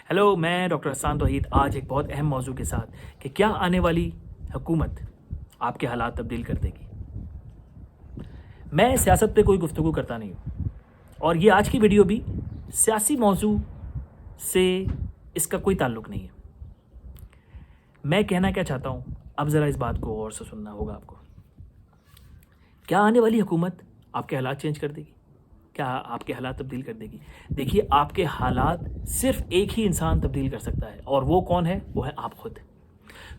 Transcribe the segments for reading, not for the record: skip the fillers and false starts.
Hello, मैं doctor Hasan तौहीद आज एक बहुत अहम मौजू के साथ कि क्या आने वाली हुकूमत आपके हालात तब्दील कर देगी। मैं सियासत पे कोई गुफ्तगू करता नहीं हूँ और ये आज की वीडियो भी सियासी मौजू से इसका कोई ताल्लुक़ नहीं है। मैं कहना क्या चाहता हूँ, अब ज़रा इस बात को गौर से सुनना होगा आपको। क्या आने वाली हुकूमत आपके हालात चेंज कर देगी? क्या आपके हालात तब्दील कर देगी? देखिए, आपके हालात सिर्फ एक ही इंसान तब्दील कर सकता है और वो कौन है? वो है आप खुद।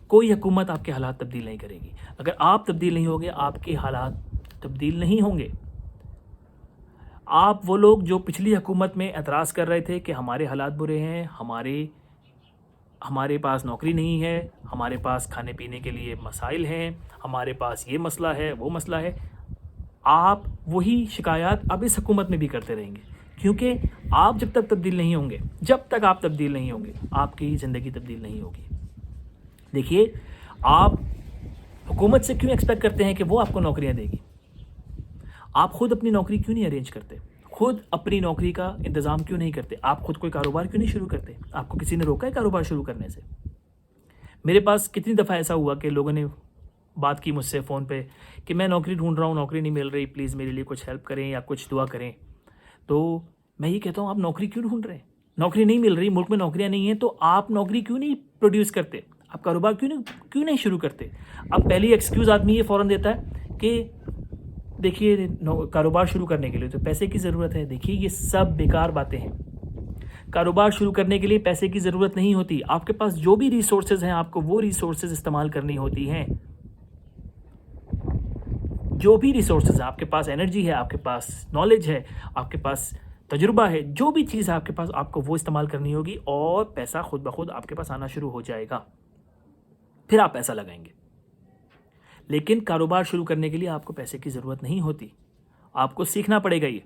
कोई हुकूमत आपके हालात तब्दील नहीं करेगी। अगर आप तब्दील नहीं होंगे, आपके हालात तब्दील नहीं होंगे। आप वो लोग जो पिछली हुकूमत में एतराज़ कर रहे थे कि हमारे हालात बुरे हैं, हमारे पास नौकरी नहीं है, हमारे पास खाने पीने के लिए मसाइल हैं, हमारे पास ये मसला है, वो मसला है, आप वही शिकायत अब इस हुकूमत में भी करते रहेंगे, क्योंकि आप जब तक तब्दील नहीं होंगे, जब तक आप तब्दील नहीं होंगे, आपकी ज़िंदगी तब्दील नहीं होगी। देखिए, आप हुकूमत से क्यों एक्सपेक्ट करते हैं कि वो आपको नौकरियां देगी? आप खुद अपनी नौकरी क्यों नहीं अरेंज करते? खुद अपनी नौकरी का इंतज़ाम क्यों नहीं करते? आप खुद कोई कारोबार क्यों नहीं शुरू करते? आपको किसी ने रोका है कारोबार शुरू करने से? मेरे पास कितनी दफ़ा ऐसा हुआ कि लोगों ने बात की मुझसे फ़ोन पे कि मैं नौकरी ढूंढ रहा हूँ, नौकरी नहीं मिल रही, प्लीज़ मेरे लिए कुछ हेल्प करें या कुछ दुआ करें। तो मैं ये कहता हूँ, आप नौकरी क्यों ढूंढ रहे हैं? नौकरी नहीं मिल रही, मुल्क में नौकरियाँ नहीं हैं, तो आप नौकरी क्यों नहीं प्रोड्यूस करते? आप कारोबार क्यों नहीं शुरू करते? अब पहली एक्सक्यूज़ आदमी ये फ़ौरन देता है कि देखिए, कारोबार शुरू करने के लिए तो पैसे की ज़रूरत है। देखिए, ये सब बेकार बातें हैं। कारोबार शुरू करने के लिए पैसे की ज़रूरत नहीं होती। आपके पास जो भी रिसोर्सेज हैं, आपको वो रिसोर्सेज इस्तेमाल करनी होती हैं। जो भी रिसोर्सेज है, आपके पास एनर्जी है, आपके पास नॉलेज है, आपके पास तजुर्बा है, जो भी चीज़ है आपके पास, आपको वो इस्तेमाल करनी होगी और पैसा खुद ब खुद आपके पास आना शुरू हो जाएगा। फिर आप पैसा लगाएंगे। लेकिन कारोबार शुरू करने के लिए आपको पैसे की ज़रूरत नहीं होती, आपको सीखना पड़ेगा ये।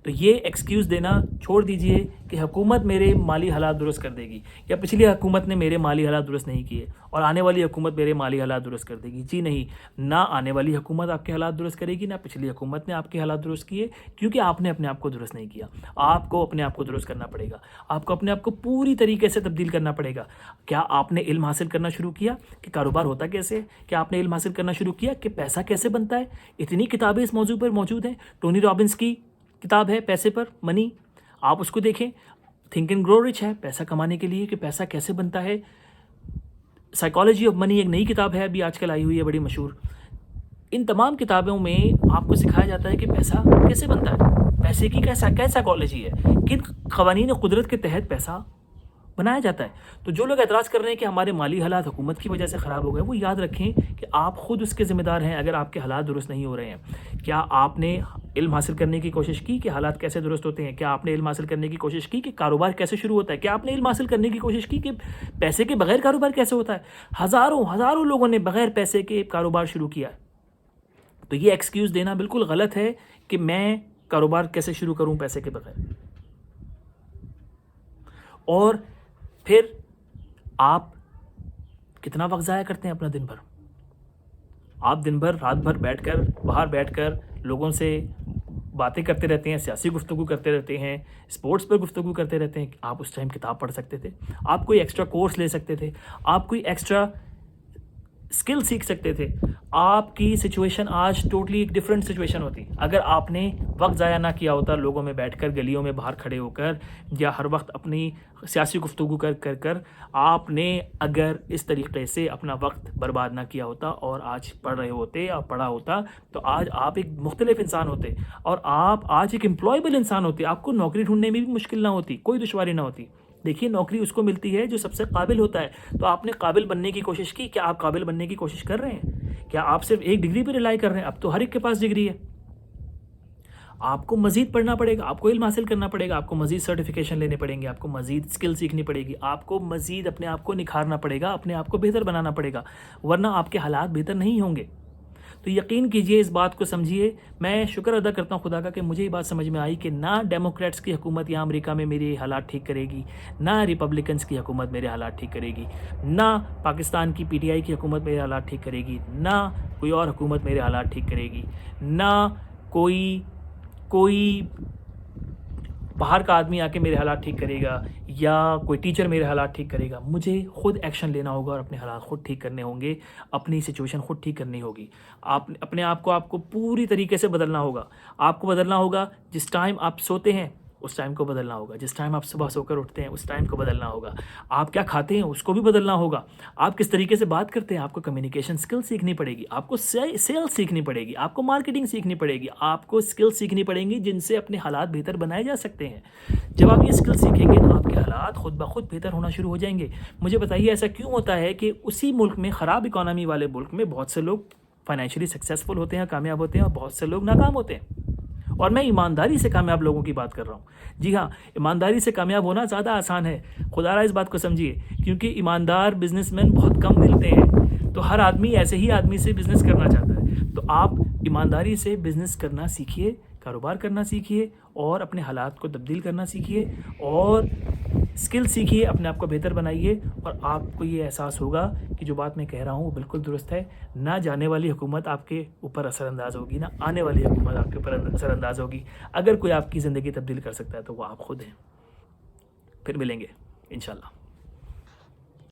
तो ये एक्सक्यूज़ देना छोड़ दीजिए कि हुकूमत मेरे माली हालात दुरुस्त कर देगी या पिछली हुकूमत ने मेरे माली हालात दुरुस्त नहीं किए और आने वाली हुकूमत मेरे माली हालात दुरुस्त कर देगी। जी नहीं, ना आने वाली हुकूमत आपके हालात दुरुस्त करेगी, ना पिछली हुकूमत ने आपके हालात दुरुस्त किए, क्योंकि आपने अपने आप को दुरुस्त नहीं किया। आपको अपने आप को दुरुस्त करना पड़ेगा। आपको अपने आप को पूरी तरीके से तब्दील करना पड़ेगा। क्या आपने इल्म हासिल करना शुरू किया कि कारोबार होता कैसे है? क्या आपने इल्म हासिल करना शुरू किया कि पैसा कैसे बनता है? इतनी किताबें इस मौजू पर मौजूद हैं। टोनी रॉबिन्स की किताब है पैसे पर, मनी, आप उसको देखें। थिंक एंड ग्रो रिच है पैसा कमाने के लिए, कि पैसा कैसे बनता है। साइकोलॉजी ऑफ मनी एक नई किताब है, अभी आजकल आई हुई है, बड़ी मशहूर। इन तमाम किताबों में आपको सिखाया जाता है कि पैसा कैसे बनता है, पैसे की क्या साइकोलॉजी है, किन क़वानीन कुदरत के तहत पैसा बनाया जाता है। तो जो लोग एतराज़ कर रहे हैं कि हमारे माली हालात हुकूमत की वजह से ख़राब हो गए, वो याद रखें कि आप खुद उसके ज़िम्मेदार हैं अगर आपके हालात दुरुस्त नहीं हो रहे हैं। क्या आपने इल्म हासिल करने की कोशिश की कि हालात कैसे दुरुस्त होते हैं? क्या आपने इल्म हासिल करने की कोशिश की कि कारोबार कैसे शुरू होता है? क्या आपने इल्म हासिल करने की कोशिश की कि पैसे के बगैर कारोबार कैसे होता है? हज़ारों लोगों ने बगैर पैसे के कारोबार शुरू किया। तो ये एक्सक्यूज़ देना बिल्कुल गलत है कि मैं कारोबार कैसे शुरू करूँ पैसे के बगैर। और फिर आप कितना वक्त ज़ाया करते हैं अपना दिन भर? आप दिन भर रात भर बाहर बैठकर लोगों से बातें करते रहते हैं, सियासी गुफ्तगू करते रहते हैं, स्पोर्ट्स पर गुफ्तगू करते रहते हैं। आप उस टाइम किताब पढ़ सकते थे, आप कोई एक्स्ट्रा कोर्स ले सकते थे, आप कोई एक्स्ट्रा स्किल सीख सकते थे। आपकी सिचुएशन आज टोटली एक डिफरेंट सिचुएशन होती अगर आपने वक्त ज़ाया ना किया होता लोगों में बैठकर, गलियों में बाहर खड़े होकर, या हर वक्त अपनी सियासी गुफ्तगू कर आपने अगर इस तरीके से अपना वक्त बर्बाद ना किया होता और आज पढ़ रहे होते या पढ़ा होता, तो आज आप एक मुख्तलिफ इंसान होते और आप आज एक एम्प्लॉयबल इंसान होते। आपको नौकरी ढूंढने में भी मुश्किल ना होती, कोई दुश्वारी ना होती। देखिए, नौकरी उसको मिलती है जो सबसे काबिल होता है। तो आपने काबिल बनने की कोशिश की। क्या आप काबिल बनने की कोशिश कर रहे हैं? क्या आप सिर्फ एक डिग्री पर रिलाई कर रहे हैं? अब तो हर एक के पास डिग्री है। आपको मज़ीद पढ़ना पड़ेगा, आपको इल्म हासिल करना पड़ेगा, आपको मज़ीद सर्टिफिकेशन लेने पड़ेंगे, आपको मज़ीद स्किल सीखनी पड़ेगी, आपको मज़ीद अपने आप को निखारना पड़ेगा, अपने आप को बेहतर बनाना पड़ेगा, वरना आपके हालात बेहतर नहीं होंगे। तो यकीन कीजिए, इस बात को समझिए। मैं शुक्र अदा करता हूँ खुदा का कि मुझे ये बात समझ में आई कि ना डेमोक्रेट्स की हुकूमत यहाँ अमेरिका में मेरे हालात ठीक करेगी, ना रिपब्लिकन्स की हुकूमत मेरे हालात ठीक करेगी, ना पाकिस्तान की पीटीआई की हुकूमत मेरे हालात ठीक करेगी, ना कोई और हुकूमत मेरे हालात ठीक करेगी, ना कोई باہر کا آدمی آ کے میرے حالات ٹھیک کرے گا یا کوئی ٹیچر میرے حالات ٹھیک کرے گا. مجھے خود ایکشن لینا ہوگا اور اپنے حالات خود ٹھیک کرنے ہوں گے, اپنی سچویشن خود ٹھیک کرنی ہوگی. اپنے آپ کو پوری طریقے سے بدلنا ہوگا. آپ کو بدلنا ہوگا جس ٹائم آپ سوتے ہیں اس ٹائم کو بدلنا ہوگا, جس ٹائم آپ صبح سو کر اٹھتے ہیں اس ٹائم کو بدلنا ہوگا. آپ کیا کھاتے ہیں اس کو بھی بدلنا ہوگا. آپ کس طریقے سے بات کرتے ہیں, آپ کو کمیونیکیشن اسکل سیکھنی پڑے گی, آپ کو سیل سیکھنی پڑے گی, آپ کو مارکیٹنگ سیکھنی پڑے گی, آپ کو اسکل سیکھنی پڑیں گی جن سے اپنے حالات بہتر بنائے جا سکتے ہیں. جب آپ یہ اسکل سیکھیں گے تو آپ کے حالات خود بخود بہتر ہونا شروع ہو جائیں گے. مجھے بتائیے ایسا کیوں ہوتا ہے کہ اسی ملک میں, خراب اکانومی والے ملک میں, بہت سے لوگ فائنینشلی سکسیزفل ہوتے ہیں, کامیاب ہوتے ہیں, اور بہت سے لوگ ناکام ہوتے ہیں. اور میں ایمانداری سے کامیاب لوگوں کی بات کر رہا ہوں. جی ہاں, ایمانداری سے کامیاب ہونا زیادہ آسان ہے. خدا را اس بات کو سمجھیے, کیونکہ ایماندار بزنس مین بہت کم ملتے ہیں. تو ہر آدمی ایسے ہی آدمی سے بزنس کرنا چاہتا ہے. تو آپ ایمانداری سے بزنس کرنا سیکھیے, کاروبار کرنا سیکھیے, اور اپنے حالات کو تبدیل کرنا سیکھیے, اور اسکل سیکھیے, اپنے آپ کو بہتر بنائیے. اور آپ کو یہ احساس ہوگا کہ جو بات میں کہہ رہا ہوں وہ بالکل درست ہے. نہ جانے والی حکومت آپ کے اوپر اثر انداز ہوگی, نہ آنے والی حکومت آپ کے اوپر اثر انداز ہوگی. اگر کوئی آپ کی زندگی تبدیل کر سکتا ہے تو وہ آپ خود ہیں. پھر ملیں گے انشاءاللہ.